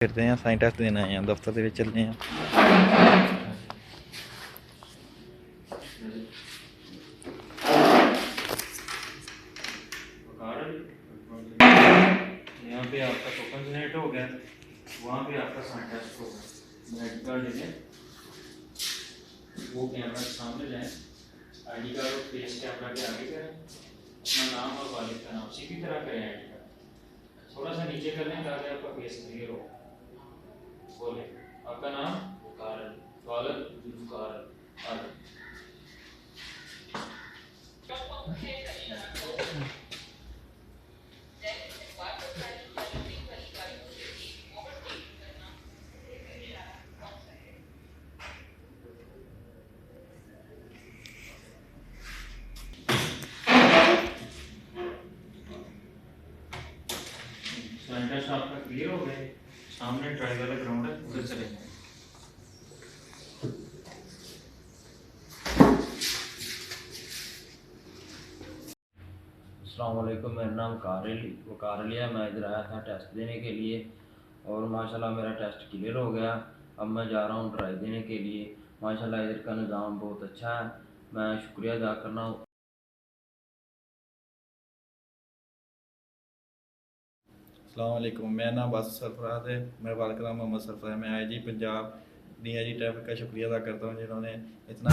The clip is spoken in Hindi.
फिरते हैं साइंस टेस्ट देने आए हैं दफ्तर के चलते हैं। यहाँ पे आपका टोकन जनरेट हो गया, वहाँ पे आपका साइंस टेस्ट होगा। आईडी कार्ड लेंगे, वो कैमरा के सामने जाएं, आईडी कार्ड और फेस कैमरा के आगे करें, अपना नाम और वालिद का नाम उसी की तरह करें। आईडी कार्ड थोड़ा सा नीचे कर लें ताकि आपका फेस क्लियर हो। बोले आपका नाम कारल, वालिद कारल। टेस्ट आपका क्लियर हो गया। सामने ट्राई वाला ग्राउंड है, उधर चले जाएं। अस्सलाम वालेकुम, मेरा नाम कारिल है। मैं इधर आया था टेस्ट देने के लिए और माशाल्लाह मेरा टेस्ट क्लियर हो गया। अब मैं जा रहा हूँ ट्राई देने के लिए। माशाल्लाह इधर का निज़ाम बहुत अच्छा है, मैं शुक्रिया अदा करना हूँ। अस्सलाम वालेकुम, मेरा नाम बासित सरफराज है। मेरे वालिद का नाम मोहम्मद सरफराज है। मैं आई जी पंजाब DIG ट्रैफिक का शुक्रिया अदा करता हूँ जिन्होंने इतना